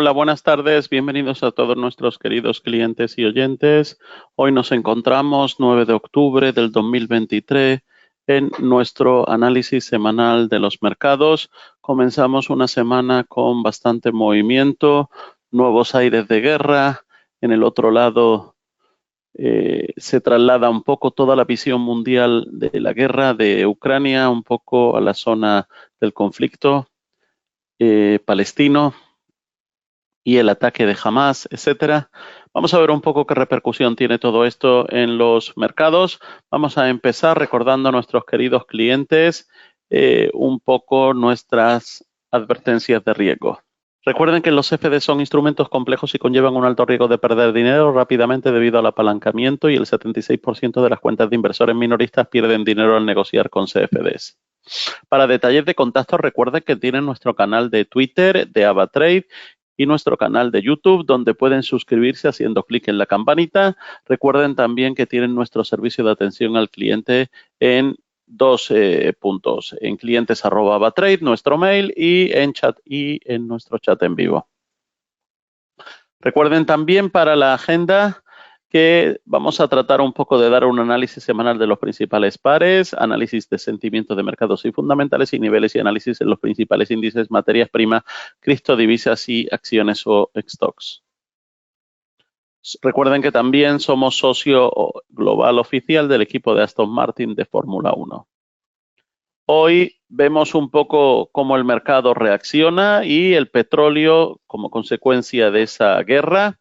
Hola, buenas tardes. Bienvenidos a todos nuestros queridos clientes y oyentes. Hoy nos encontramos 9 de octubre del 2023 en nuestro análisis semanal de los mercados. Comenzamos una semana con bastante movimiento, nuevos aires de guerra. En el otro lado se traslada un poco toda la visión mundial de la guerra de Ucrania, un poco a la zona del conflicto palestino y el ataque de Hamas, etcétera. Vamos a ver un poco qué repercusión tiene todo esto en los mercados. Vamos a empezar recordando a nuestros queridos clientes un poco nuestras advertencias de riesgo. Recuerden que los CFD son instrumentos complejos y conllevan un alto riesgo de perder dinero rápidamente debido al apalancamiento, y el 76% de las cuentas de inversores minoristas pierden dinero al negociar con CFDs. Para detalles de contacto, recuerden que tienen nuestro canal de Twitter de AvaTrade y nuestro canal de YouTube, donde pueden suscribirse haciendo clic en la campanita. Recuerden también que tienen nuestro servicio de atención al cliente en dos puntos, en clientes@avatrade, nuestro mail, y en nuestro chat en vivo. Recuerden también para la agenda que vamos a tratar un poco de dar un análisis semanal de los principales pares, análisis de sentimientos de mercados y fundamentales, y niveles y análisis en los principales índices, materias primas, criptodivisas y acciones o stocks. Recuerden que también somos socio global oficial del equipo de Aston Martin de Fórmula 1. Hoy vemos un poco cómo el mercado reacciona y el petróleo como consecuencia de esa guerra,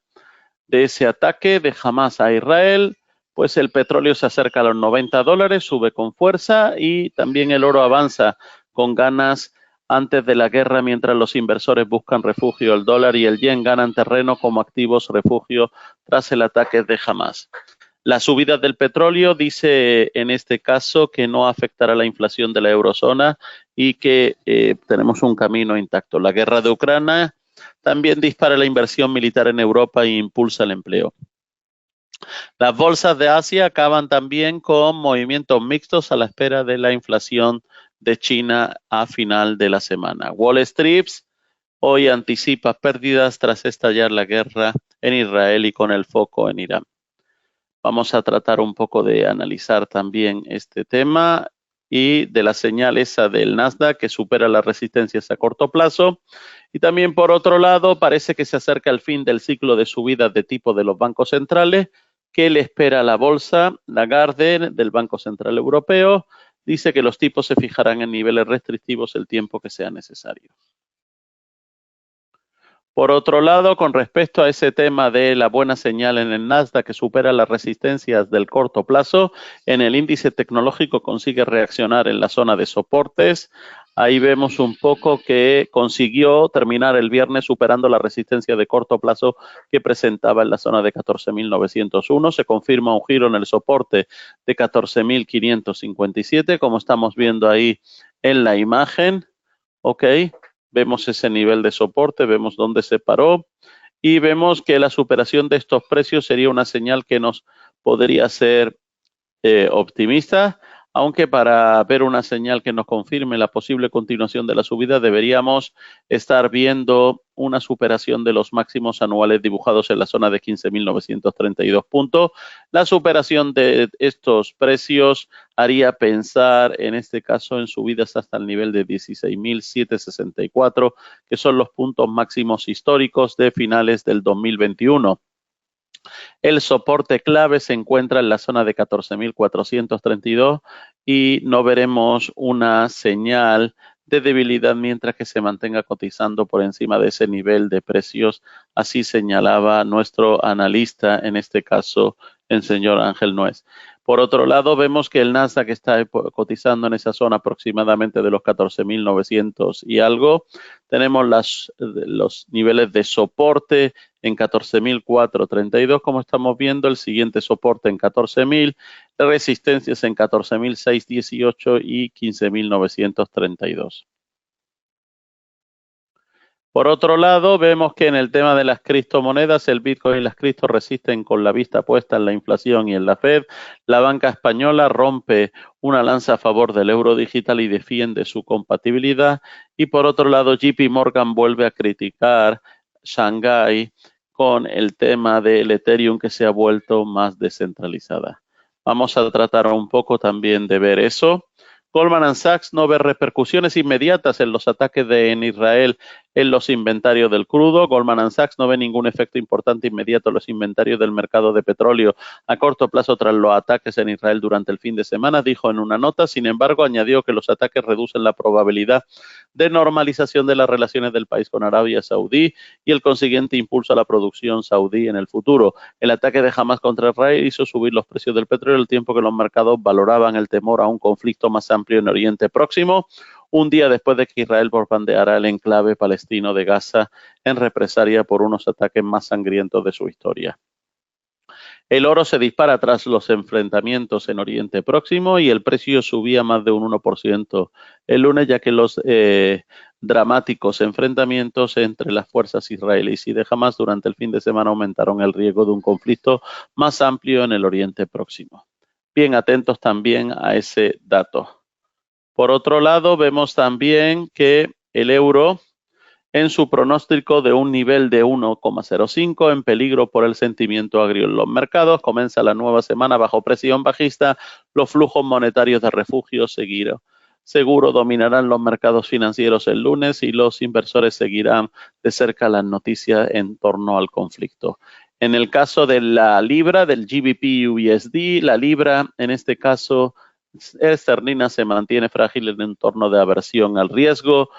de ese ataque de Hamas a Israel, pues el petróleo se acerca a los $90, sube con fuerza, y también el oro avanza con ganas antes de la guerra, mientras los inversores buscan refugio. El dólar y el yen ganan terreno como activos refugio tras el ataque de Hamas. La subida del petróleo dice en este caso que no afectará la inflación de la eurozona y que tenemos un camino intacto. La guerra de Ucrania también dispara la inversión militar en Europa e impulsa el empleo. Las bolsas de Asia acaban también con movimientos mixtos a la espera de la inflación de China a final de la semana. Wall Street hoy anticipa pérdidas tras estallar la guerra en Israel y con el foco en Irán. Vamos a tratar un poco de analizar también este tema y de la señal esa del Nasdaq que supera las resistencias a corto plazo. Y también, por otro lado, parece que se acerca el fin del ciclo de subidas de tipo de los bancos centrales. ¿Qué le espera a la bolsa? Lagarde, del Banco Central Europeo, dice que los tipos se fijarán en niveles restrictivos el tiempo que sea necesario. Por otro lado, con respecto a ese tema de la buena señal en el Nasdaq que supera las resistencias del corto plazo, en el índice tecnológico consigue reaccionar en la zona de soportes. Ahí vemos un poco que consiguió terminar el viernes superando la resistencia de corto plazo que presentaba en la zona de 14.901. Se confirma un giro en el soporte de 14.557, como estamos viendo ahí en la imagen. Ok. Vemos ese nivel de soporte, vemos dónde se paró y vemos que la superación de estos precios sería una señal que nos podría ser optimista, aunque para ver una señal que nos confirme la posible continuación de la subida deberíamos estar viendo una superación de los máximos anuales dibujados en la zona de 15.932 puntos. La superación de estos precios haría pensar en este caso en subidas hasta el nivel de 16.764, que son los puntos máximos históricos de finales del 2021. El soporte clave se encuentra en la zona de 14.432 y no veremos una señal de debilidad mientras que se mantenga cotizando por encima de ese nivel de precios. Así señalaba nuestro analista, en este caso el señor Ángel Nuez. Por otro lado, vemos que el Nasdaq está cotizando en esa zona aproximadamente de los 14.900 y algo. Tenemos los niveles de soporte en 14.432, como estamos viendo, el siguiente soporte en 14.000, resistencias en 14.618 y 15.932. Por otro lado, vemos que en el tema de las criptomonedas, el Bitcoin y las criptos resisten con la vista puesta en la inflación y en la Fed. La banca española rompe una lanza a favor del euro digital y defiende su compatibilidad. Y por otro lado, JP Morgan vuelve a criticar Shanghái con el tema del Ethereum que se ha vuelto más descentralizada. Vamos a tratar un poco también de ver eso. Goldman Sachs no ve repercusiones inmediatas en los ataques en Israel en los inventarios del crudo. Goldman Sachs no ve ningún efecto importante inmediato en los inventarios del mercado de petróleo a corto plazo tras los ataques en Israel durante el fin de semana, dijo en una nota. Sin embargo, añadió que los ataques reducen la probabilidad de normalización de las relaciones del país con Arabia Saudí y el consiguiente impulso a la producción saudí en el futuro. El ataque de Hamas contra Israel hizo subir los precios del petróleo al tiempo que los mercados valoraban el temor a un conflicto más amplio en Oriente Próximo, un día después de que Israel bombardeara el enclave palestino de Gaza en represalia por unos ataques más sangrientos de su historia. El oro se dispara tras los enfrentamientos en Oriente Próximo y el precio subía más de un 1% el lunes, ya que los dramáticos enfrentamientos entre las fuerzas israelíes y de Hamas durante el fin de semana aumentaron el riesgo de un conflicto más amplio en el Oriente Próximo. Bien atentos también a ese dato. Por otro lado, vemos también que el euro, en su pronóstico de un nivel de 1,05 en peligro por el sentimiento agrio en los mercados, comienza la nueva semana bajo presión bajista. Los flujos monetarios de refugio seguro dominarán los mercados financieros el lunes y los inversores seguirán de cerca las noticias en torno al conflicto. En el caso de la libra, del GBP USD, la libra en este caso esterlina se mantiene frágil en un entorno de aversión al riesgo.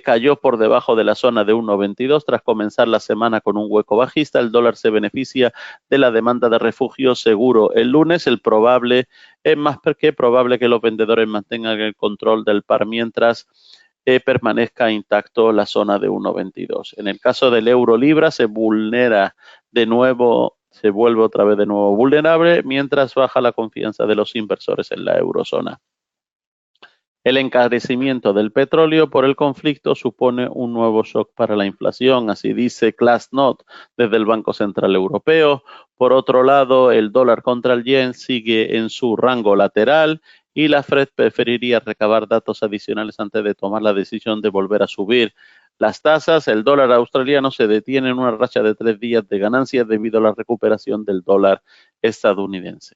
Cayó por debajo de la zona de 1,22 tras comenzar la semana con un hueco bajista. El dólar se beneficia de la demanda de refugio seguro el lunes. Es más que probable que los vendedores mantengan el control del par mientras permanezca intacto la zona de 1,22. En el caso del euro libra se vuelve otra vez de nuevo vulnerable mientras baja la confianza de los inversores en la eurozona. El encarecimiento del petróleo por el conflicto supone un nuevo shock para la inflación, así dice Glassnode desde el Banco Central Europeo. Por otro lado, el dólar contra el yen sigue en su rango lateral y la Fed preferiría recabar datos adicionales antes de tomar la decisión de volver a subir las tasas. El dólar australiano se detiene en una racha de 3 días de ganancias debido a la recuperación del dólar estadounidense.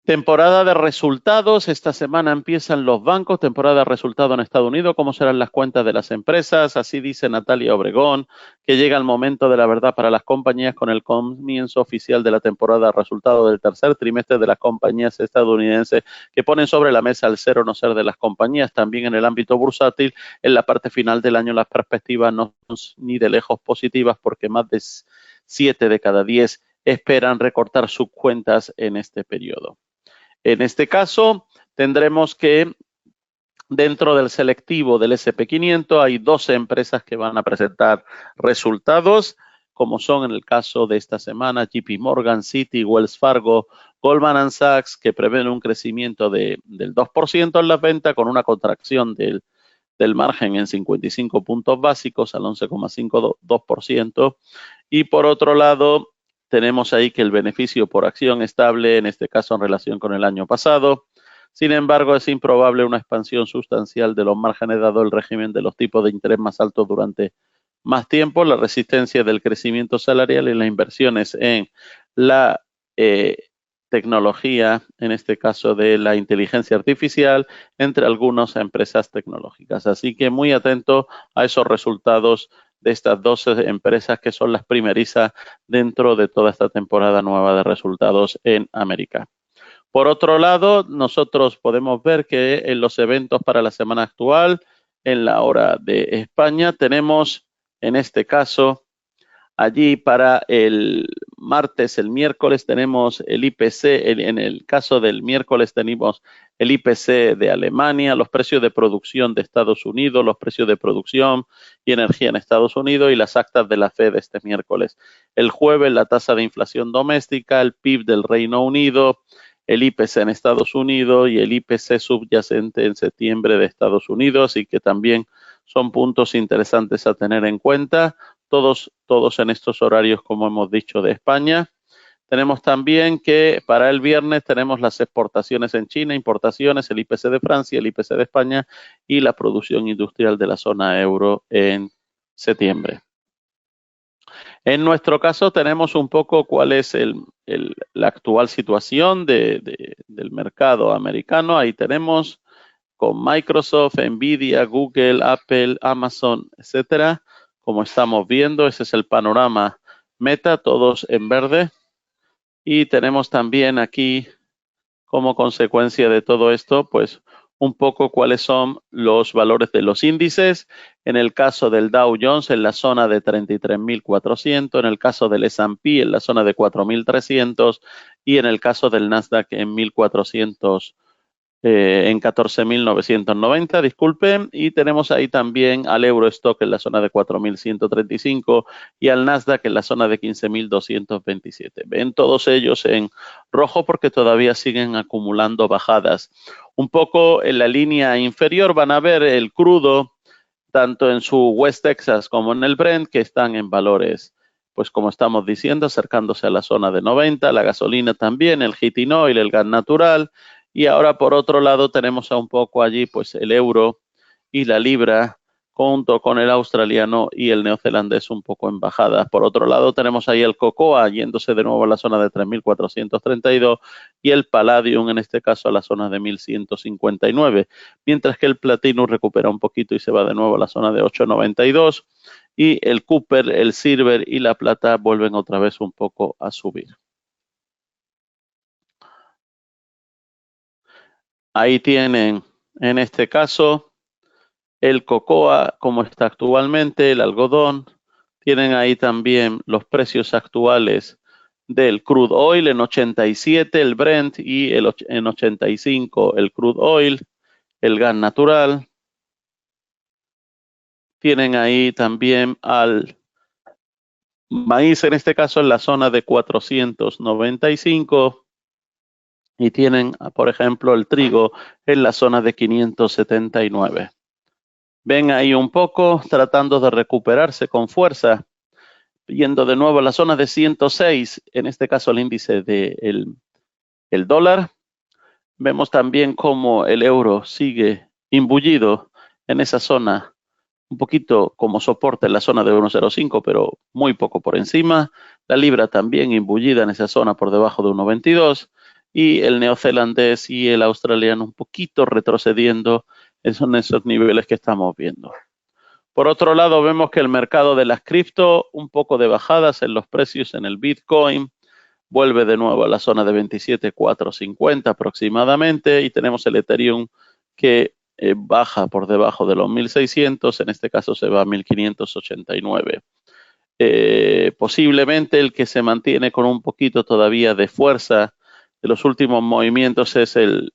Temporada de resultados. Esta semana empiezan los bancos. Temporada de resultados en Estados Unidos. ¿Cómo serán las cuentas de las empresas? Así dice Natalia Obregón, que llega el momento de la verdad para las compañías con el comienzo oficial de la temporada de resultados del tercer trimestre de las compañías estadounidenses, que ponen sobre la mesa el ser o no ser de las compañías. También en el ámbito bursátil, en la parte final del año, las perspectivas no son ni de lejos positivas, porque más de 7 de cada 10 esperan recortar sus cuentas en este periodo. En este caso, tendremos que dentro del selectivo del SP500 hay 12 empresas que van a presentar resultados, como son en el caso de esta semana JP Morgan, Citi, Wells Fargo, Goldman Sachs, que prevén un crecimiento del 2% en las ventas con una contracción del margen en 55 puntos básicos al 11,52%. Y por otro lado, tenemos ahí que el beneficio por acción estable, en este caso en relación con el año pasado. Sin embargo, es improbable una expansión sustancial de los márgenes dado el régimen de los tipos de interés más altos durante más tiempo, la resistencia del crecimiento salarial y las inversiones en la tecnología, en este caso de la inteligencia artificial, entre algunas empresas tecnológicas. Así que muy atento a esos resultados de estas 12 empresas que son las primerizas dentro de toda esta temporada nueva de resultados en América. Por otro lado, nosotros podemos ver que en los eventos para la semana actual, en la hora de España, tenemos en este caso, allí para el martes, el miércoles tenemos el IPC, en el caso del miércoles tenemos el IPC de Alemania, los precios de producción de Estados Unidos, los precios de producción y energía en Estados Unidos y las actas de la FED este miércoles. El jueves la tasa de inflación doméstica, el PIB del Reino Unido, el IPC en Estados Unidos y el IPC subyacente en septiembre de Estados Unidos, y que también son puntos interesantes a tener en cuenta, todos en estos horarios, como hemos dicho, de España. Tenemos también que para el viernes tenemos las exportaciones en China, importaciones, el IPC de Francia, el IPC de España y la producción industrial de la zona euro en septiembre. En nuestro caso tenemos un poco cuál es la actual situación del mercado americano. Ahí tenemos con Microsoft, Nvidia, Google, Apple, Amazon, etcétera. Como estamos viendo, ese es el panorama Meta, todos en verde. Y tenemos también aquí, como consecuencia de todo esto, pues un poco cuáles son los valores de los índices. En el caso del Dow Jones en la zona de 33.400, en el caso del S&P en la zona de 4.300 y en el caso del Nasdaq en 1.400. En 14.990, disculpen, y tenemos ahí también al Eurostock en la zona de 4.135 y al Nasdaq en la zona de 15.227. Ven todos ellos en rojo porque todavía siguen acumulando bajadas. Un poco en la línea inferior van a ver el crudo, tanto en su West Texas como en el Brent, que están en valores, pues como estamos diciendo, acercándose a la zona de 90, la gasolina también, el heating oil, el gas natural. Y ahora por otro lado tenemos a un poco allí pues el euro y la libra junto con el australiano y el neozelandés un poco en bajada. Por otro lado tenemos ahí el cocoa yéndose de nuevo a la zona de 3.432 y el palladium en este caso a la zona de 1.159, mientras que el platino recupera un poquito y se va de nuevo a la zona de 8.92 y el copper, el silver y la plata vuelven otra vez un poco a subir. Ahí tienen, en este caso, el cocoa, como está actualmente, el algodón. Tienen ahí también los precios actuales del crude oil en 87, el Brent, y en 85 el crude oil, el gas natural. Tienen ahí también al maíz, en este caso, en la zona de 495. Y tienen, por ejemplo, el trigo en la zona de 579. Ven ahí un poco tratando de recuperarse con fuerza, yendo de nuevo a la zona de 106, en este caso el índice del dólar. Vemos también cómo el euro sigue imbullido en esa zona, un poquito como soporte en la zona de 1.05, pero muy poco por encima. La libra también imbullida en esa zona por debajo de 1.22 y el neozelandés y el australiano un poquito retrocediendo en esos niveles que estamos viendo. Por otro lado, vemos que el mercado de las cripto, un poco de bajadas en los precios en el Bitcoin, vuelve de nuevo a la zona de 27.450 aproximadamente y tenemos el Ethereum que baja por debajo de los 1.600, en este caso se va a 1.589. Posiblemente el que se mantiene con un poquito todavía de fuerza de los últimos movimientos es el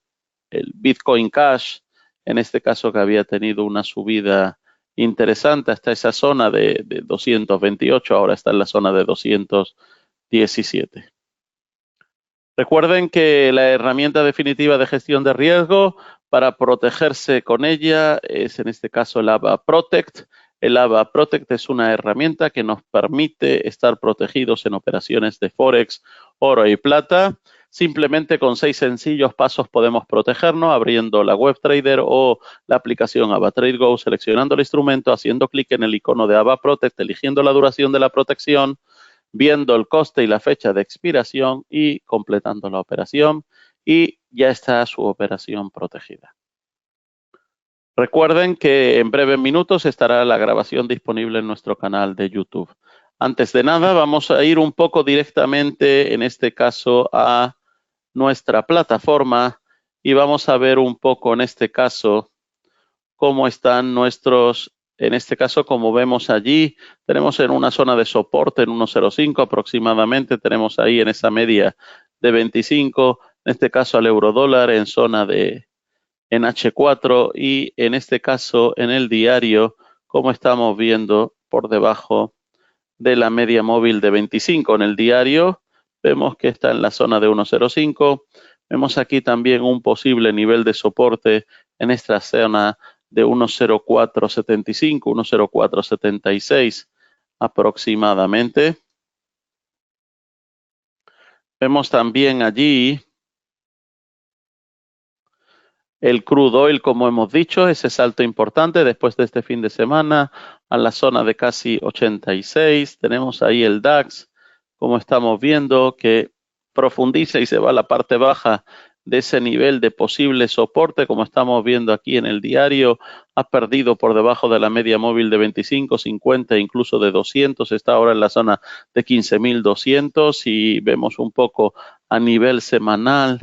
Bitcoin Cash, en este caso que había tenido una subida interesante hasta esa zona de 228, ahora está en la zona de 217. Recuerden que la herramienta definitiva de gestión de riesgo para protegerse con ella es en este caso el AVA Protect. El AVA Protect es una herramienta que nos permite estar protegidos en operaciones de Forex, oro y plata. Simplemente con 6 sencillos pasos podemos protegernos abriendo la WebTrader o la aplicación AvaTradeGo, seleccionando el instrumento, haciendo clic en el icono de AVA Protect, eligiendo la duración de la protección, viendo el coste y la fecha de expiración y completando la operación y ya está su operación protegida. Recuerden que en breves minutos estará la grabación disponible en nuestro canal de YouTube. Antes de nada, vamos a ir un poco directamente, en este caso, a nuestra plataforma y vamos a ver un poco, en este caso, cómo están nuestros, en este caso, como vemos allí, tenemos en una zona de soporte en 1.05 aproximadamente, tenemos ahí en esa media de 25, en este caso al eurodólar en zona de en H4 y en este caso en el diario, como estamos viendo por debajo de la media móvil de 25 en el diario, vemos que está en la zona de 1.05, vemos aquí también un posible nivel de soporte en esta zona de 1.0475, 1.0476 aproximadamente. Vemos también allí El crude oil, como hemos dicho, ese salto importante después de este fin de semana a la zona de casi 86. Tenemos ahí el DAX, como estamos viendo, que profundiza y se va a la parte baja de ese nivel de posible soporte, como estamos viendo aquí en el diario. Ha perdido por debajo de la media móvil de 25, 50, incluso de 200. Está ahora en la zona de 15.200 y vemos un poco a nivel semanal.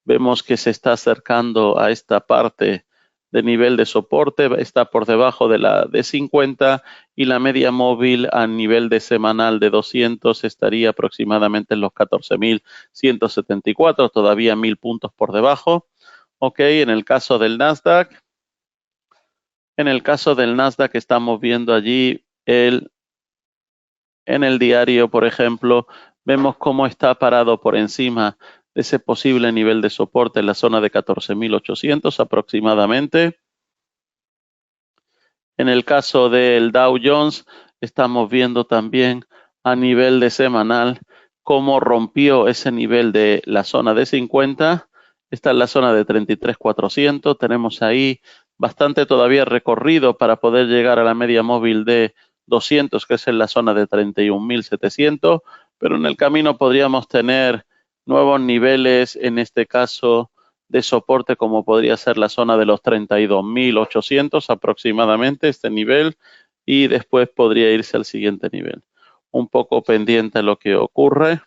Vemos que se está acercando a esta parte de nivel de soporte, está por debajo de la de 50 y la media móvil a nivel de semanal de 200 estaría aproximadamente en los 14.174, todavía 1.000 puntos por debajo. Ok, en el caso del Nasdaq estamos viendo allí en el diario, por ejemplo, vemos cómo está parado por encima de ese posible nivel de soporte en la zona de 14.800 aproximadamente. En el caso del Dow Jones, estamos viendo también a nivel de semanal cómo rompió ese nivel de la zona de 50. Está en la zona de 33.400. Tenemos ahí bastante todavía recorrido para poder llegar a la media móvil de 200, que es en la zona de 31.700, pero en el camino podríamos tener nuevos niveles, en este caso de soporte, como podría ser la zona de los 32.800 aproximadamente, este nivel, y después podría irse al siguiente nivel. Un poco pendiente a lo que ocurre.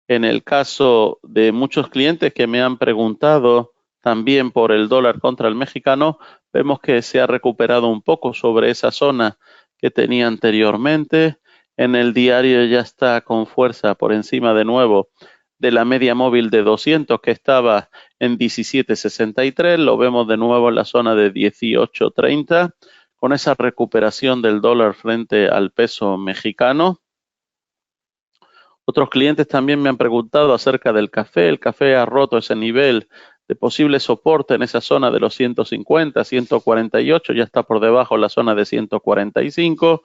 En el caso de muchos clientes que me han preguntado también por el dólar contra el mexicano, vemos que se ha recuperado un poco sobre esa zona que tenía anteriormente. En el diario ya está con fuerza por encima de nuevo de la media móvil de 200 que estaba en 17.63. Lo vemos de nuevo en la zona de 18.30 con esa recuperación del dólar frente al peso mexicano. Otros clientes también me han preguntado acerca del café. El café ha roto ese nivel de posible soporte en esa zona de los 150, 148, ya está por debajo la zona de 145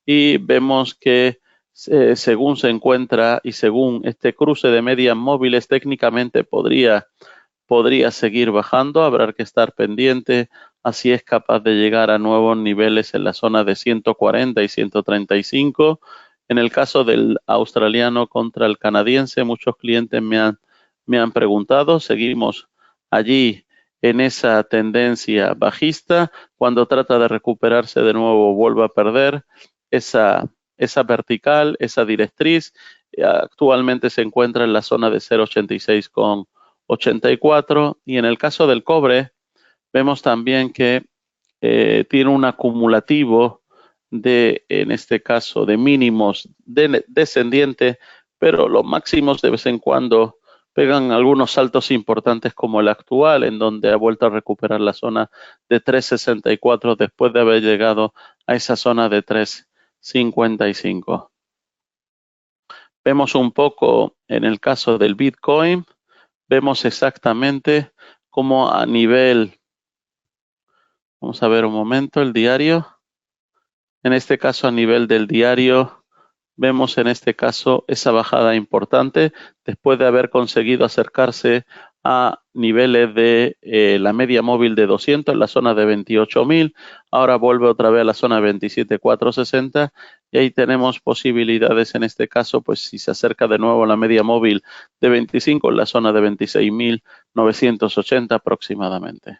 y vemos que según se encuentra y según este cruce de medias móviles técnicamente podría seguir bajando. Habrá que estar pendiente así es capaz de llegar a nuevos niveles en la zona de 140 y 135. En el caso del australiano contra el canadiense, muchos clientes me han preguntado, seguimos allí en esa tendencia bajista. Cuando trata de recuperarse de nuevo, vuelve a perder esa vertical, esa directriz. Actualmente se encuentra en la zona de 0,86,84 y en el caso del cobre vemos también que tiene un acumulativo en este caso, de mínimos descendiente, pero los máximos de vez en cuando pegan algunos saltos importantes como el actual, en donde ha vuelto a recuperar la zona de 3.64 después de haber llegado a esa zona de 3.55. Vemos un poco en el caso del Bitcoin, vemos exactamente cómo a nivel, vamos a ver un momento el diario. En este caso, a nivel del diario, vemos en este caso esa bajada importante después de haber conseguido acercarse a niveles de la media móvil de 200 en la zona de 28.000. Ahora vuelve otra vez a la zona de 27.460 y ahí tenemos posibilidades en este caso, pues si se acerca de nuevo a la media móvil de 25 en la zona de 26.980 aproximadamente.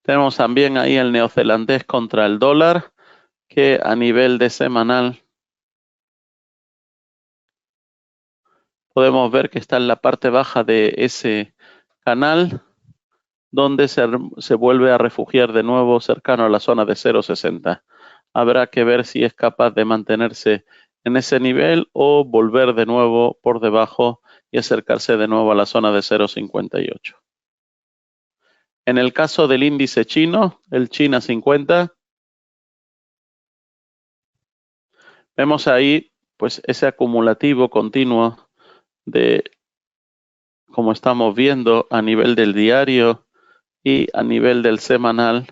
Tenemos también ahí el neozelandés contra el dólar, que a nivel de semanal podemos ver que está en la parte baja de ese canal, donde se vuelve a refugiar de nuevo cercano a la zona de 0,60. Habrá que ver si es capaz de mantenerse en ese nivel o volver de nuevo por debajo y acercarse de nuevo a la zona de 0,58. En el caso del índice chino, el China 50, vemos ahí pues ese acumulativo continuo de, como estamos viendo, a nivel del diario y a nivel del semanal,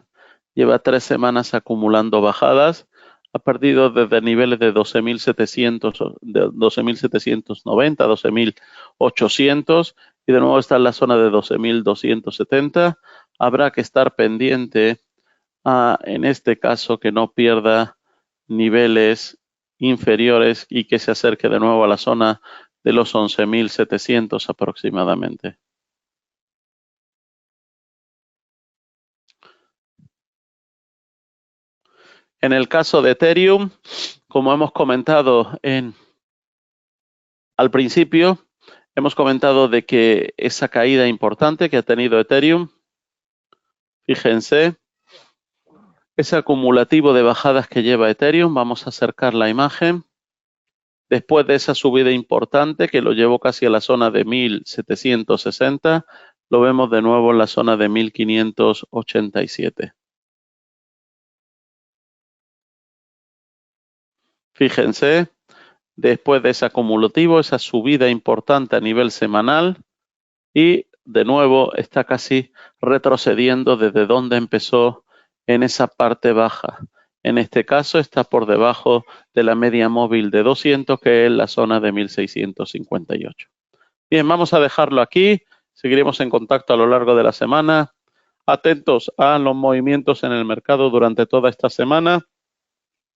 lleva 3 semanas acumulando bajadas. ha perdido desde niveles de 12.700, de 12.790, 12.800 y de nuevo está en la zona de 12.270. Habrá que estar pendiente en este caso que no pierda niveles inferiores y que se acerque de nuevo a la zona de los 11.700 aproximadamente. En el caso de Ethereum, como hemos comentado al principio, hemos comentado de que esa caída importante que ha tenido Ethereum, fíjense, ese acumulativo de bajadas que lleva Ethereum, vamos a acercar la imagen. Después de esa subida importante que lo llevó casi a la zona de 1.760, lo vemos de nuevo en la zona de 1.587. Fíjense, después de ese acumulativo, esa subida importante a nivel semanal y de nuevo está casi retrocediendo desde donde empezó en esa parte baja. En este caso está por debajo de la media móvil de 200, que es la zona de 1.658. Bien, vamos a dejarlo aquí. Seguiremos en contacto a lo largo de la semana. Atentos a los movimientos en el mercado durante toda esta semana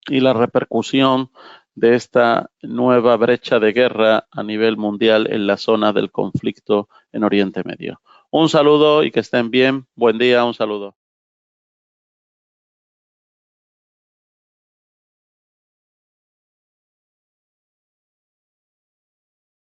y la repercusión de esta nueva brecha de guerra a nivel mundial en la zona del conflicto en Oriente Medio. Un saludo y que estén bien. Buen día, un saludo.